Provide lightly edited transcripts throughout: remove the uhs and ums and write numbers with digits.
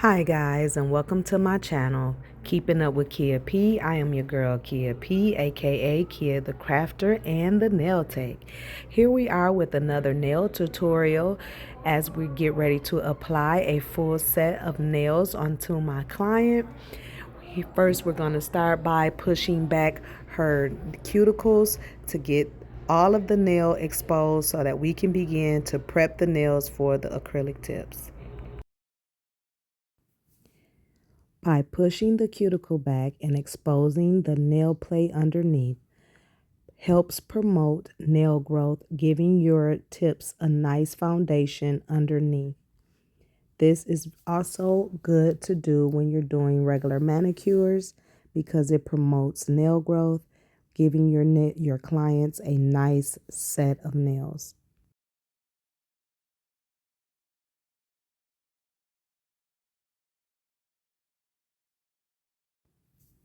Hi guys, and welcome to my channel, Keeping Up with Kia P. I am your girl Kia P, aka Kia the Crafter and the Nail Tech. Here we are with another nail tutorial as we get ready to apply a full set of nails onto my client. First, we're going to start by pushing back her cuticles to get all of the nail exposed so that we can begin to prep the nails for the acrylic tips. By pushing the cuticle back and exposing the nail plate underneath, helps promote nail growth, giving your tips a nice foundation underneath. This is also good to do when you're doing regular manicures because it promotes nail growth, giving your clients a nice set of nails.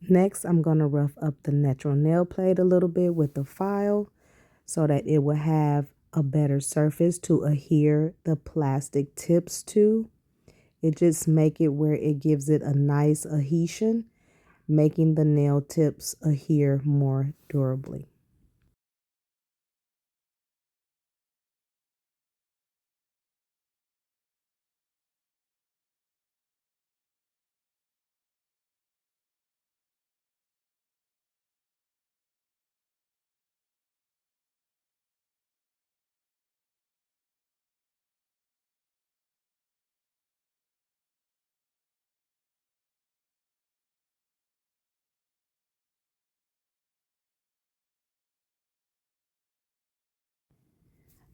Next, I'm going to rough up the natural nail plate a little bit with the file so that it will have a better surface to adhere the plastic tips to. It just make it where it gives it a nice adhesion, making the nail tips adhere more durably.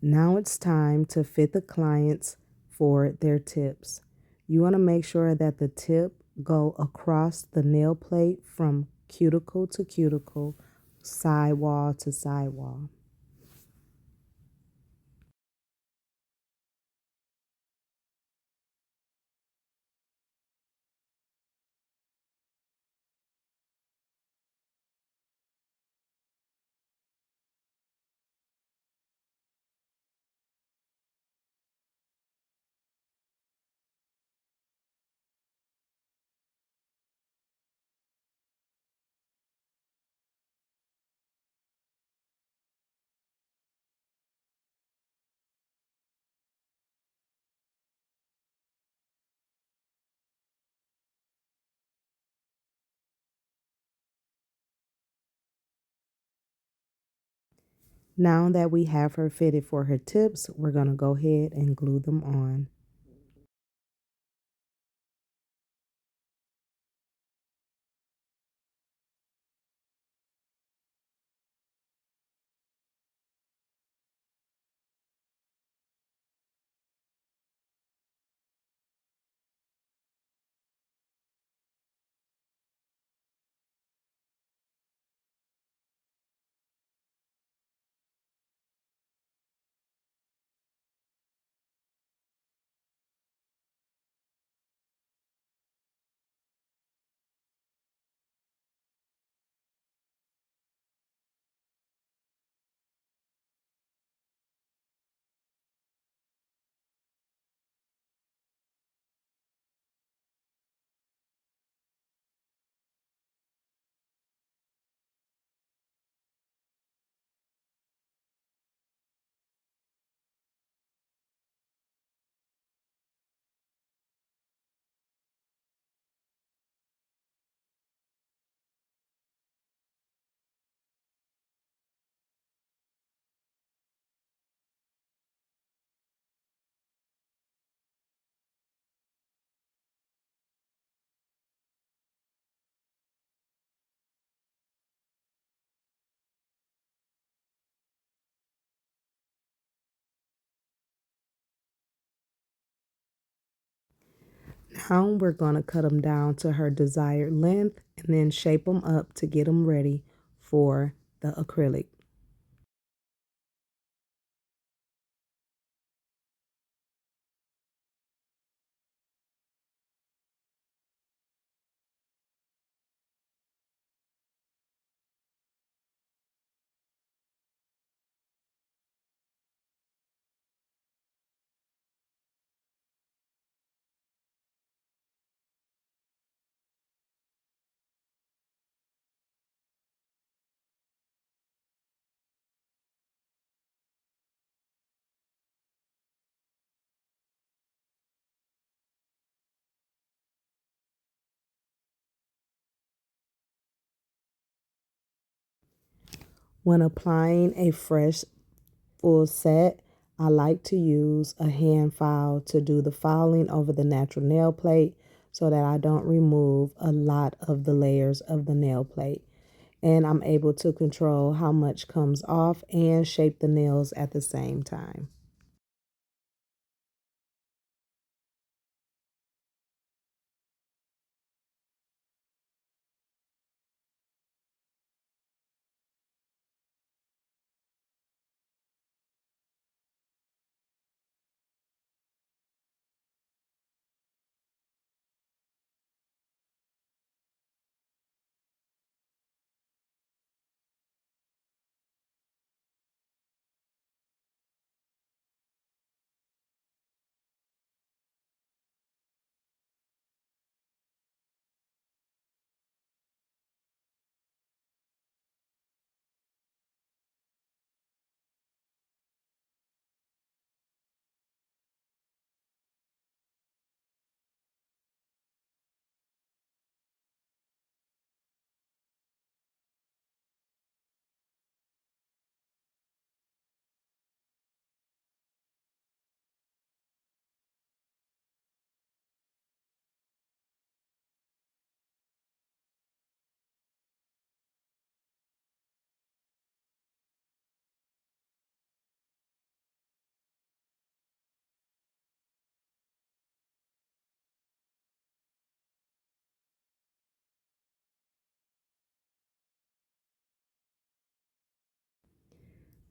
Now it's time to fit the clients for their tips. You want to make sure that the tip go across the nail plate from cuticle to cuticle, sidewall to sidewall. Now that we have her fitted for her tips, we're going to go ahead and glue them on. Now we're going to cut them down to her desired length and then shape them up to get them ready for the acrylic. When applying a fresh full set, I like to use a hand file to do the filing over the natural nail plate so that I don't remove a lot of the layers of the nail plate. And I'm able to control how much comes off and shape the nails at the same time.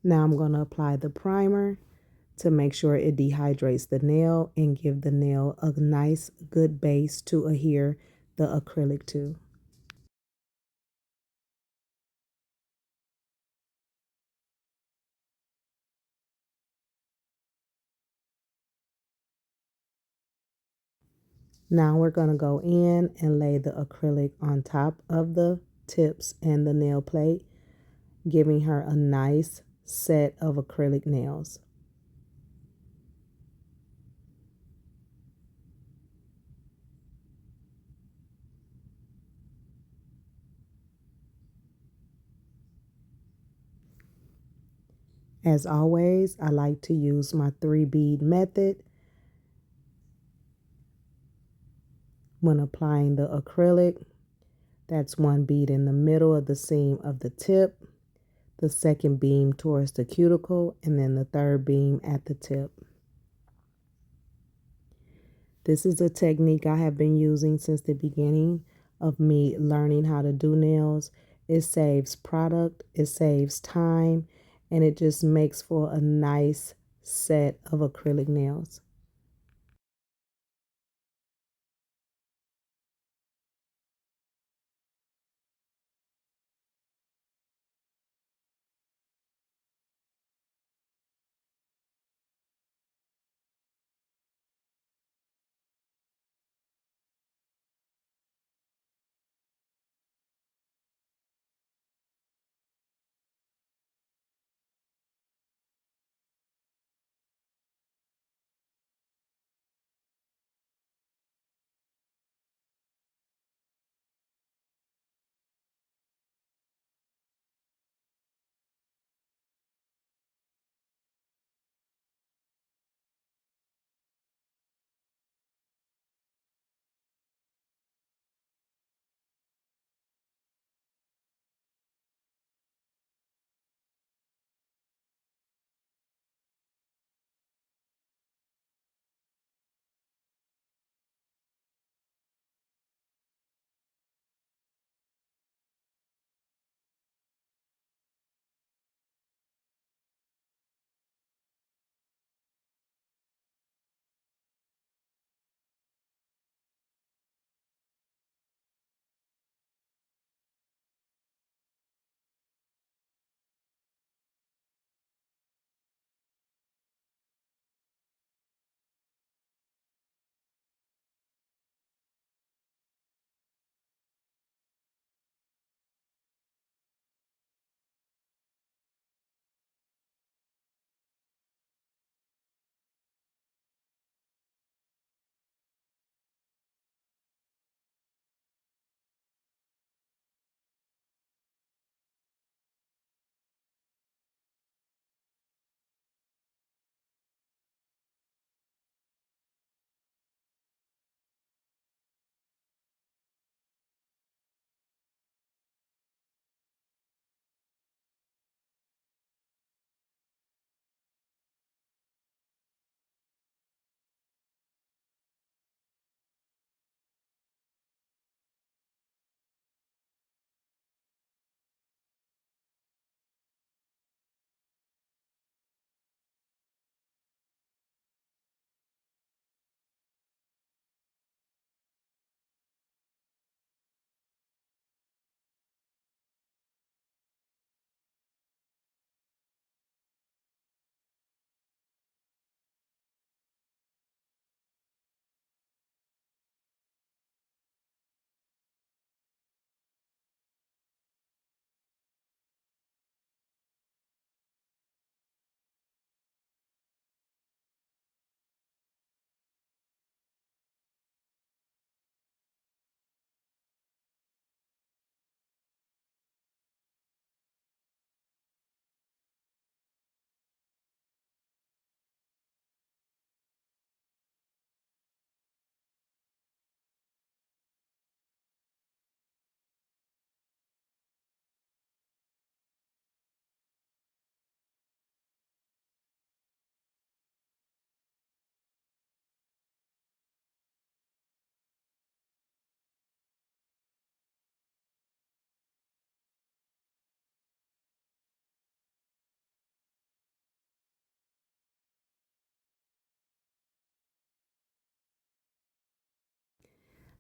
Now I'm going to apply the primer to make sure it dehydrates the nail and give the nail a nice good base to adhere the acrylic to. Now we're going to go in and lay the acrylic on top of the tips and the nail plate, giving her a nice set of acrylic nails. As always, I like to use my 3-bead method when applying the acrylic. That's 1 bead in the middle of the seam of the tip, the second beam towards the cuticle, and then the third beam at the tip. This is a technique I have been using since the beginning of me learning how to do nails. It saves product, it saves time, and it just makes for a nice set of acrylic nails.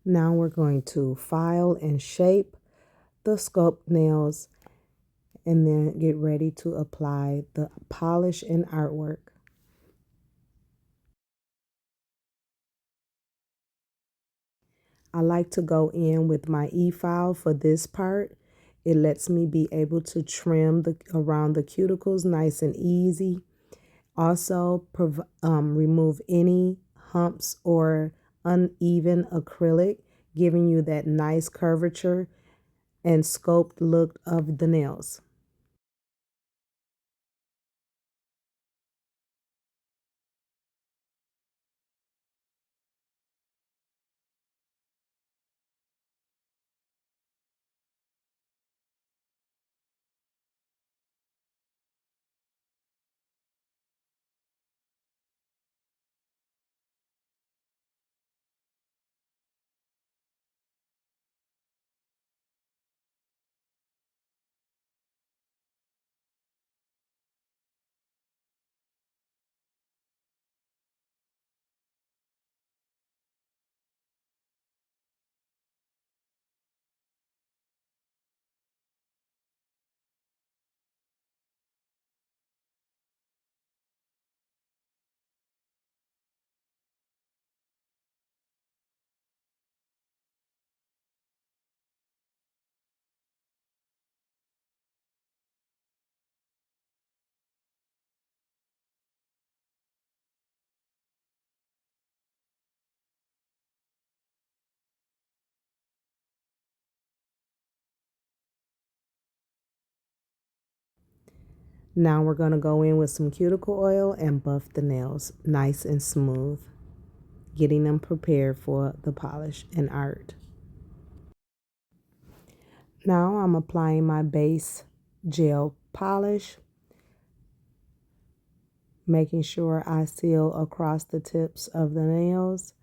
Now we're going to file and shape the sculpt nails and then get ready to apply the polish and artwork. I like to go in with my e-file for this part. It lets me be able to trim around the cuticles nice and easy. Also, remove any humps or uneven acrylic, giving you that nice curvature and sculpt look of the nails. Now we're going to go in with some cuticle oil and buff the nails nice and smooth, getting them prepared for the polish and art. Now I'm applying my base gel polish, making sure I seal across the tips of the nails.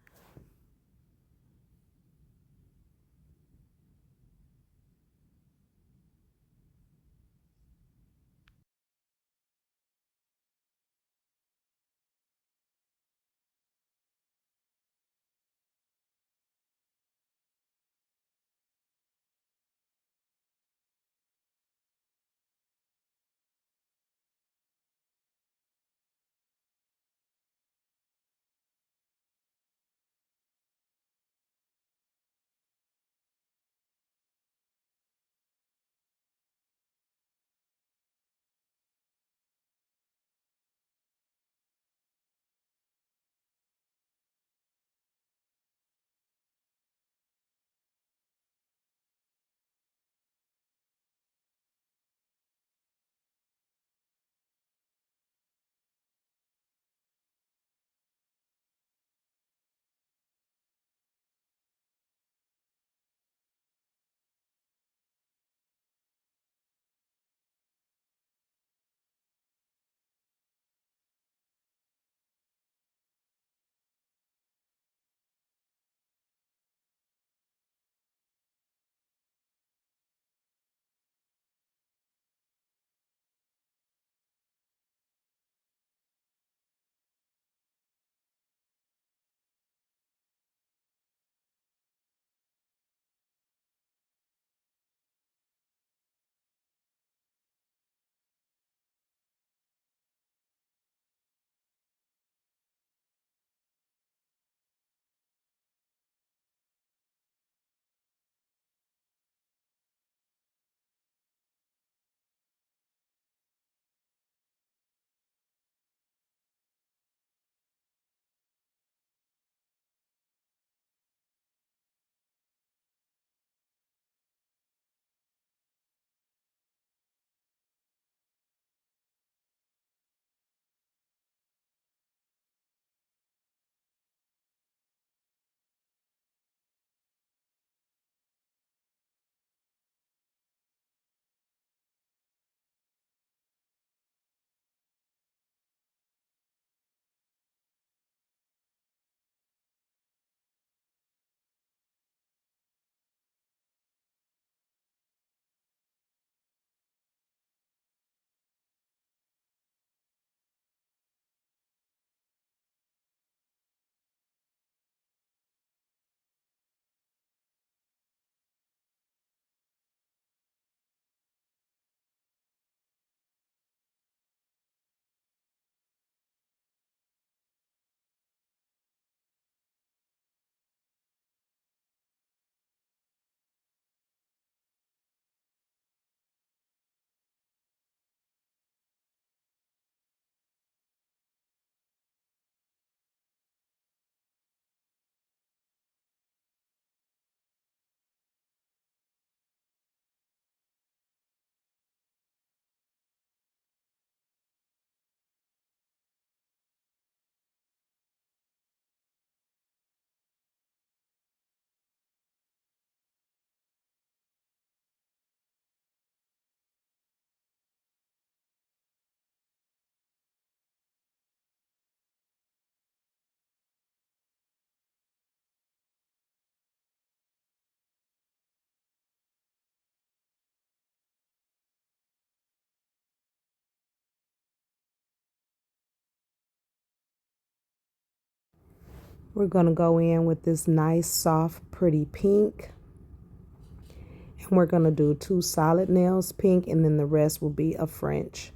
We're going to go in with this nice, soft, pretty pink. And we're going to do 2 solid nails pink, and then the rest will be a French.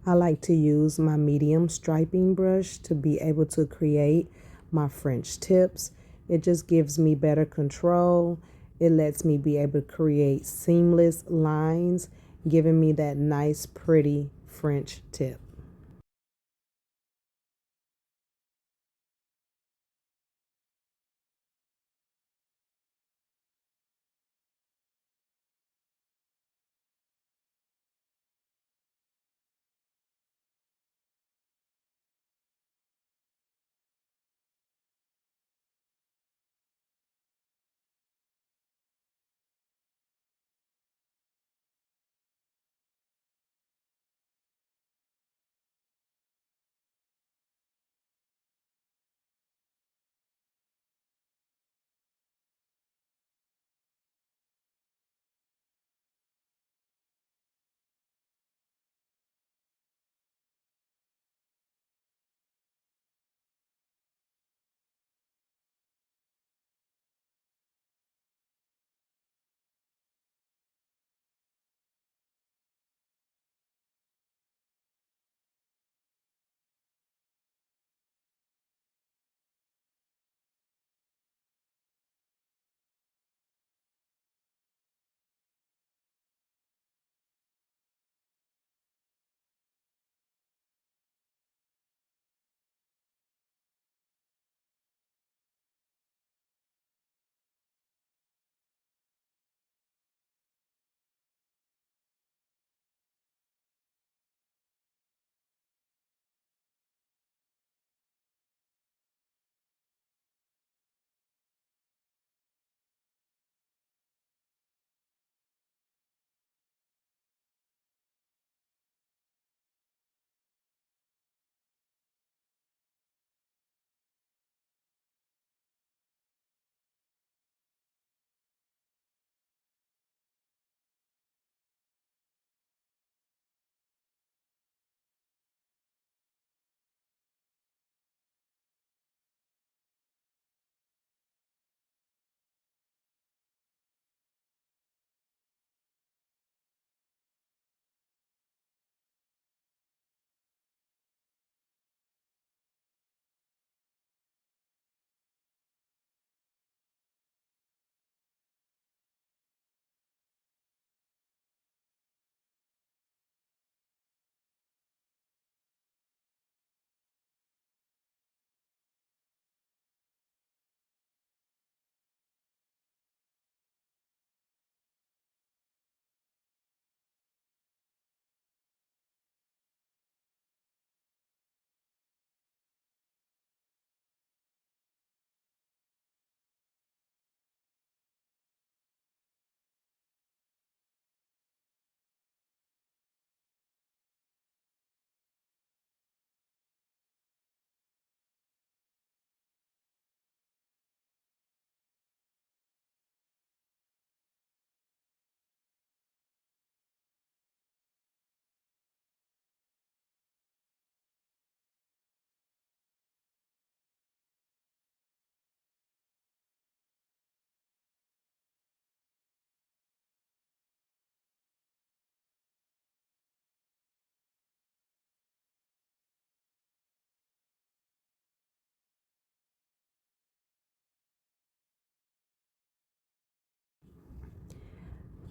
I like to use my medium striping brush to be able to create my French tips. It just gives me better control. It lets me be able to create seamless lines, giving me that nice, pretty French tip.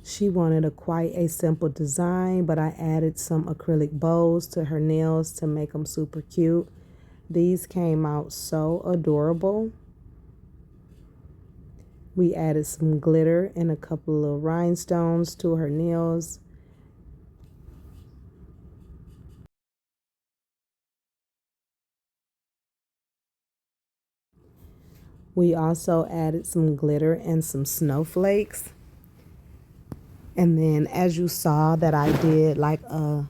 She wanted quite a simple design, but I added some acrylic bows to her nails to make them super cute. These came out so adorable. We added some glitter and a couple of rhinestones to her nails. We also added some glitter and some snowflakes. And then as you saw that I did like a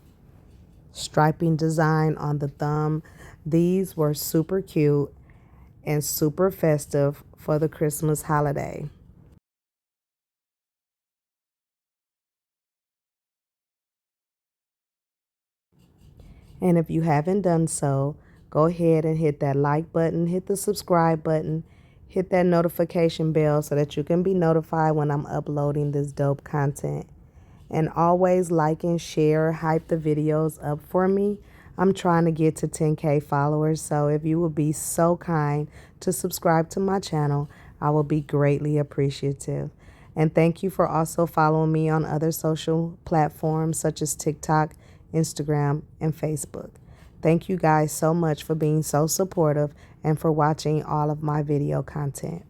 striping design on the thumb, These were super cute and super festive for the Christmas holiday. And if you haven't done so, go ahead and hit that like button, hit the subscribe button, hit that notification bell so that you can be notified when I'm uploading this dope content. And always like and share, hype the videos up for me. I'm trying to get to 10K followers, so if you would be so kind to subscribe to my channel, I will be greatly appreciative. And thank you for also following me on other social platforms such as TikTok, Instagram, and Facebook. Thank you guys so much for being so supportive and for watching all of my video content.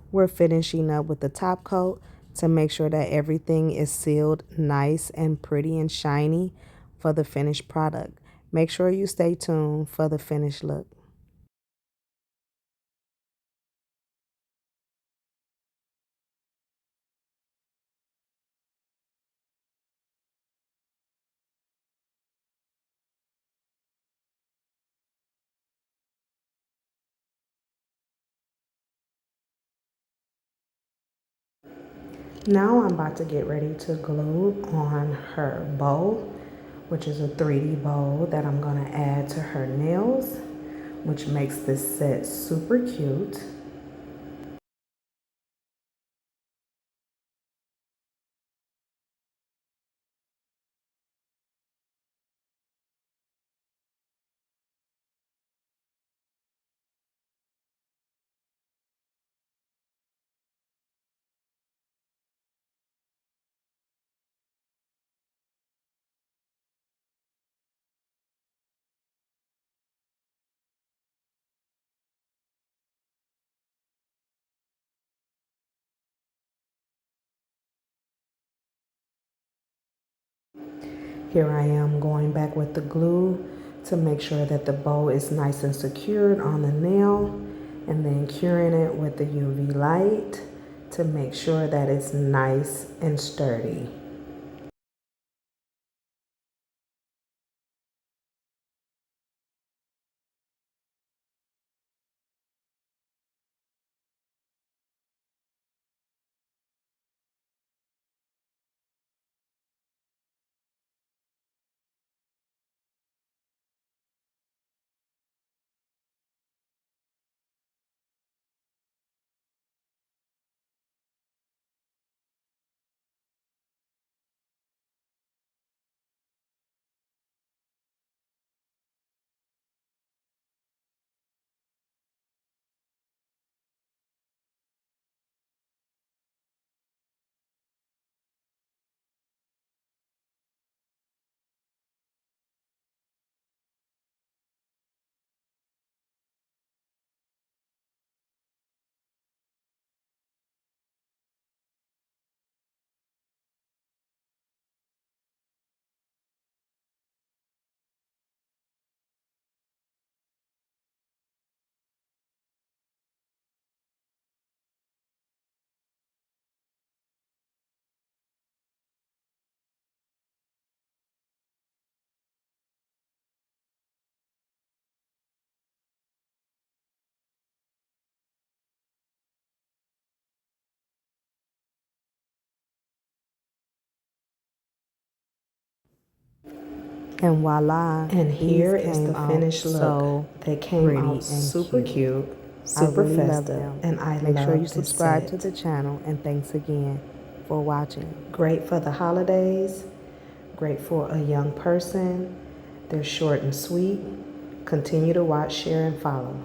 We're finishing up with the top coat to make sure that everything is sealed nice and pretty and shiny for the finished product. Make sure you stay tuned for the finished look. Now I'm about to get ready to glue on her bow, which is a 3D bow that I'm gonna add to her nails, which makes this set super cute. Here I am going back with the glue to make sure that the bow is nice and secured on the nail, and then curing it with the UV light to make sure that it's nice and sturdy. And voila, and here is the finished look. So they came out super cute, super festive, and I love this set. Make sure you subscribe to the channel, and thanks again for watching. Great for the holidays, great for a young person. They're short and sweet. Continue to watch, share, and follow.